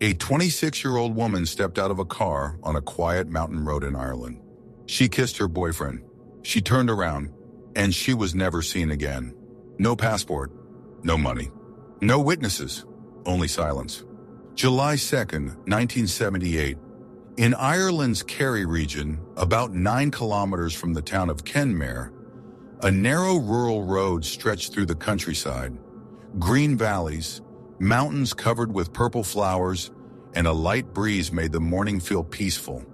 A 26-year-old woman stepped out of a car on a quiet mountain road in Ireland. She kissed her boyfriend. She turned around, and she was never seen again. No passport, no money, no witnesses, only silence. July 2nd, 1978. In Ireland's Kerry region, about 9 kilometers from the town of Kenmare, a narrow rural road stretched through the countryside. Green valleys, mountains covered with purple flowers, and a light breeze made the morning feel peaceful.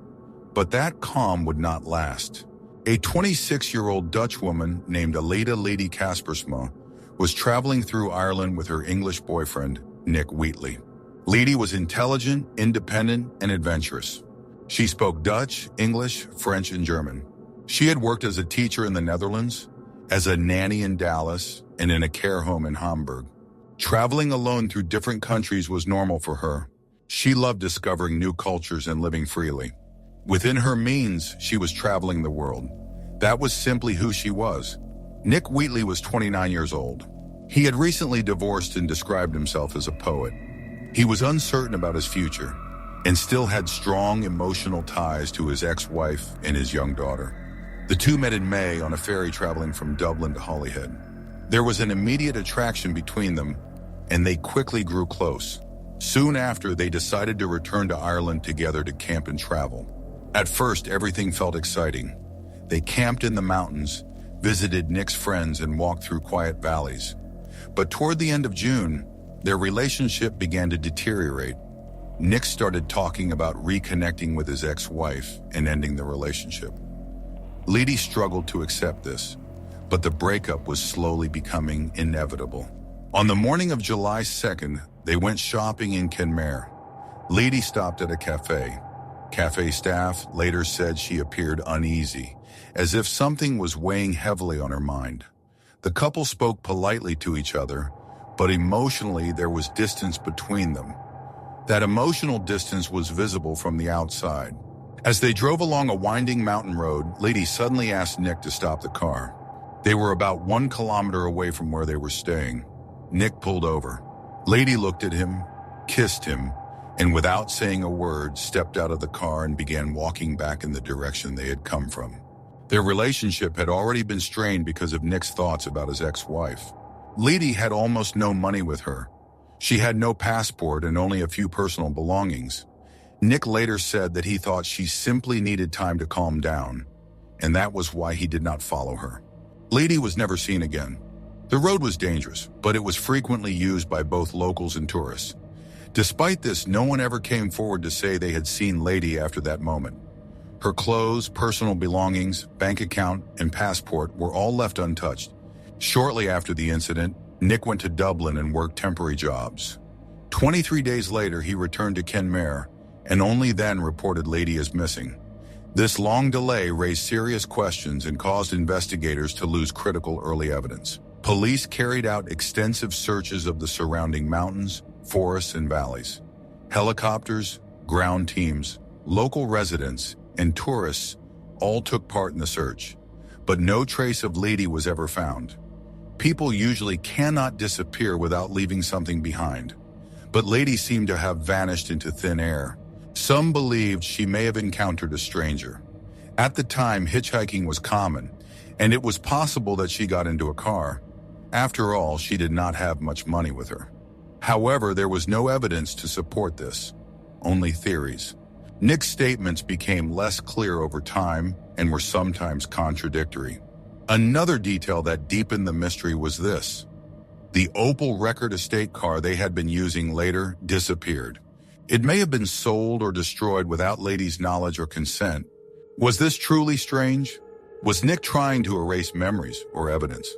But that calm would not last. A 26-year-old Dutch woman named Alida Lady Kaspersma was traveling through Ireland with her English boyfriend, Nick Wheatley. Lady was intelligent, independent, and adventurous. She spoke Dutch, English, French, and German. She had worked as a teacher in the Netherlands, as a nanny in Dallas, and in a care home in Hamburg. Traveling alone through different countries was normal for her. She loved discovering new cultures and living freely. Within her means, she was traveling the world. That was simply who she was. Nick Wheatley was 29 years old. He had recently divorced and described himself as a poet. He was uncertain about his future and still had strong emotional ties to his ex-wife and his young daughter. The two met in May on a ferry traveling from Dublin to Holyhead. There was an immediate attraction between them, and they quickly grew close. Soon after, they decided to return to Ireland together to camp and travel. At first, everything felt exciting. They camped in the mountains, visited Nick's friends, and walked through quiet valleys. But toward the end of June, their relationship began to deteriorate. Nick started talking about reconnecting with his ex-wife and ending the relationship. Lady struggled to accept this, but the breakup was slowly becoming inevitable. On the morning of July 2nd, they went shopping in Kenmare. Lady stopped at a cafe. Cafe staff later said she appeared uneasy, as if something was weighing heavily on her mind. The couple spoke politely to each other, but emotionally there was distance between them. That emotional distance was visible from the outside. As they drove along a winding mountain road, Lady suddenly asked Nick to stop the car. They were about 1 kilometer away from where they were staying. Nick pulled over. Lady looked at him, kissed him, and without saying a word, stepped out of the car and began walking back in the direction they had come from. Their relationship had already been strained because of Nick's thoughts about his ex-wife. Lady had almost no money with her. She had no passport and only a few personal belongings. Nick later said that he thought she simply needed time to calm down, and that was why he did not follow her. Lady was never seen again. The road was dangerous, but it was frequently used by both locals and tourists. Despite this, no one ever came forward to say they had seen Lady after that moment. Her clothes, personal belongings, bank account, and passport were all left untouched. Shortly after the incident, Nick went to Dublin and worked temporary jobs. 23 days later, he returned to Kenmare, and only then reported Lady as missing. This long delay raised serious questions and caused investigators to lose critical early evidence. Police carried out extensive searches of the surrounding mountains, forests, and valleys. Helicopters, ground teams, local residents, and tourists all took part in the search, but no trace of Lady was ever found. People usually cannot disappear without leaving something behind, but Lady seemed to have vanished into thin air. Some believed she may have encountered a stranger. At the time, hitchhiking was common, and it was possible that she got into a car. After all, she did not have much money with her. However, there was no evidence to support this, only theories. Nick's statements became less clear over time and were sometimes contradictory. Another detail that deepened the mystery was this. The Opel Record estate car they had been using later disappeared. It may have been sold or destroyed without Lady's knowledge or consent. Was this truly strange? Was Nick trying to erase memories or evidence?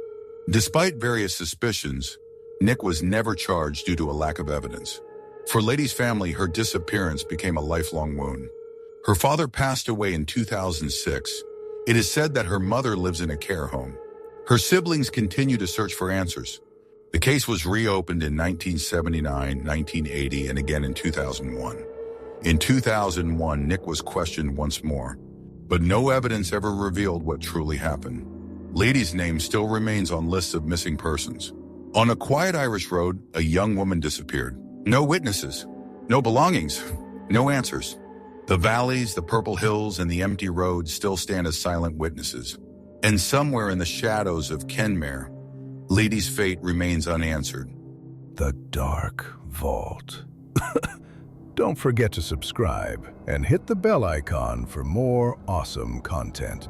Despite various suspicions, Nick was never charged due to a lack of evidence. For Lady's family, her disappearance became a lifelong wound. Her father passed away in 2006. It is said that her mother lives in a care home. Her siblings continue to search for answers. The case was reopened in 1979, 1980, and again in 2001. In 2001, Nick was questioned once more, but no evidence ever revealed what truly happened. Lady's name still remains on lists of missing persons. On a quiet Irish road, a young woman disappeared. No witnesses, No belongings, no answers. The valleys, the purple hills, and the empty roads still stand as silent witnesses. And somewhere in the shadows of Kenmare, Lady's fate remains unanswered. The Dark Vault. Don't forget to subscribe and hit the bell icon for more awesome content.